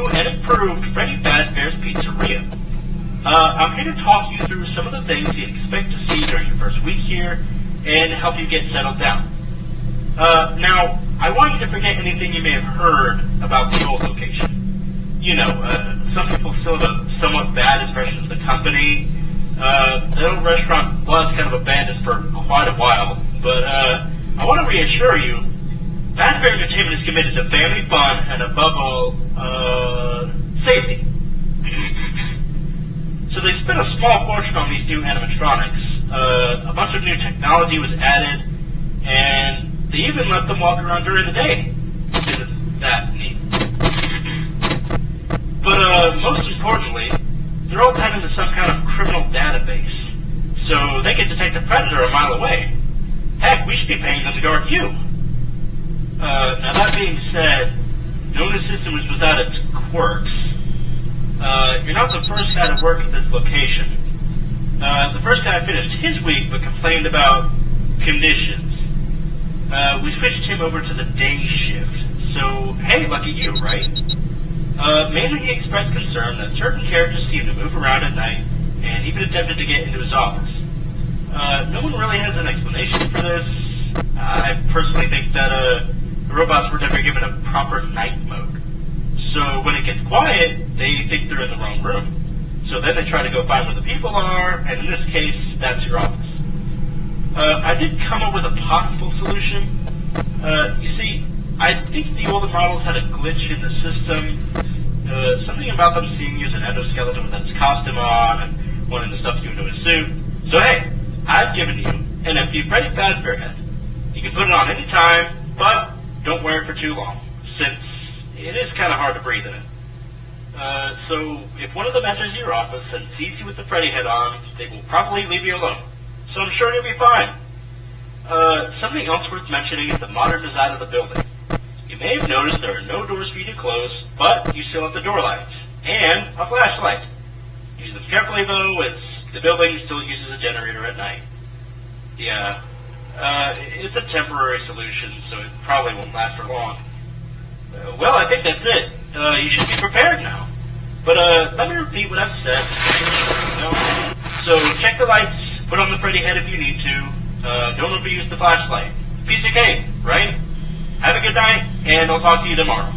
new and improved Freddy Fazbear's Pizzeria. I'm here to talk you through some of the things you expect to see during your first week here and help you get settled down. Now, I want you to forget anything you may have heard about the old location. You know, some people still have a somewhat bad impression of the company. The old restaurant was kind of abandoned for quite a while, but I want to reassure you, Fazbear Entertainment is committed to family fun and above all, safety. So they spent a small fortune on these new animatronics. A bunch of new technology was added, and they even let them walk around during the day. Isn't that neat? But most importantly, they're all tied into some kind of criminal database, so they can detect a predator a mile away. Heck, we should be paying them to guard you. Now that being said, knowing the system was without its quirks, you're not the first guy to work at this location. The first guy finished his week but complained about conditions. We switched him over to the day shift, so hey, lucky you, right? Mainly he expressed concern that certain characters seemed to move around at night and even attempted to get into his office. No one really has an explanation for this. I personally think that the robots were never given a proper night mode. So when it gets quiet, they think they're in the wrong room. So then they try to go find where the people are, and in this case, that's your office. I did come up with a possible solution. You see, I think the older models had a glitch in the system. Something about them seeing you as an endoskeleton with its costume on and wanting to stuff you into a suit. So hey, I've given you an empty Freddy Fazbear head. You can put it on any time, but don't wear it for too long, since it is kind of hard to breathe in it. So if one of them enters your office and sees you with the Freddy head on, they will probably leave you alone. So I'm sure you'll be fine. Something else worth mentioning is the modern design of the building. You may have noticed there are no doors for you to close, but you still have the door lights, and a flashlight. Use them carefully though, the building still uses a generator at night. Yeah, it's a temporary solution, so it probably won't last for long. Well, I think that's it. You should be prepared now. But let me repeat what I've said. So check the lights, put on the Freddy head if you need to. Don't overuse the flashlight. Piece of cake, right? Have a good night, and I'll talk to you tomorrow.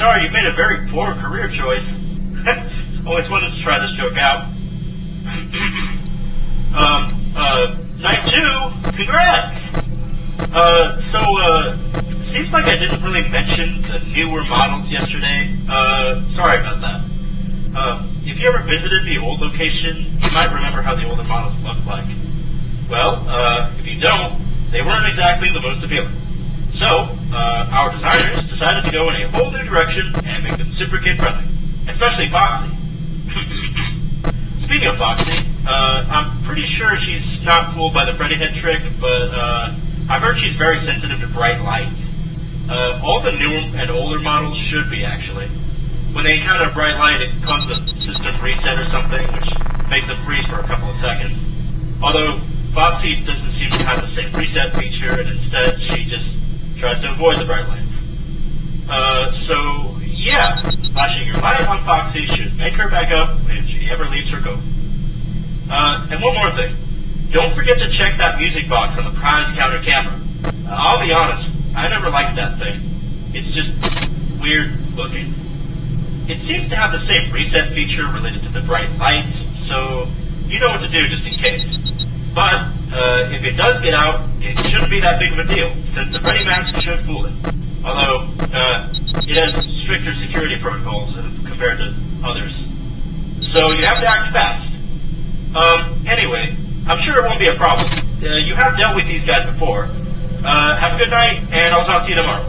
sorry, you made a very poor career choice. Always wanted to try this joke out. Night 2, congrats! Seems like I didn't really mention the newer models yesterday. Sorry about that. If you ever visited the old location, you might remember how the older models looked like. Well, if you don't, they weren't exactly the most appealing. So, our designers decided to go in a whole new direction and make them super kid-friendly. Especially Foxy. Speaking of Foxy, I'm pretty sure she's not fooled by the Freddy head trick, but I've heard she's very sensitive to bright light. All the newer and older models should be, actually. When they encounter bright light, it causes a system reset or something, which makes them freeze for a couple of seconds. Although, Foxy doesn't seem to have the same reset feature, and instead she just tries to avoid the bright lights. Yeah, flashing your light on Foxy should make her back up if she ever leaves her coat. And one more thing. Don't forget to check that music box on the prize counter camera. I'll be honest, I never liked that thing. It's just weird looking. It seems to have the same reset feature related to the bright lights, so you know what to do just in case. But, if it does get out, it shouldn't be that big of a deal, since the Freddy mask should fool it. Although, it has stricter security protocols compared to others. So you have to act fast. Anyway, I'm sure it won't be a problem. You have dealt with these guys before. Have a good night, and I'll talk to you tomorrow.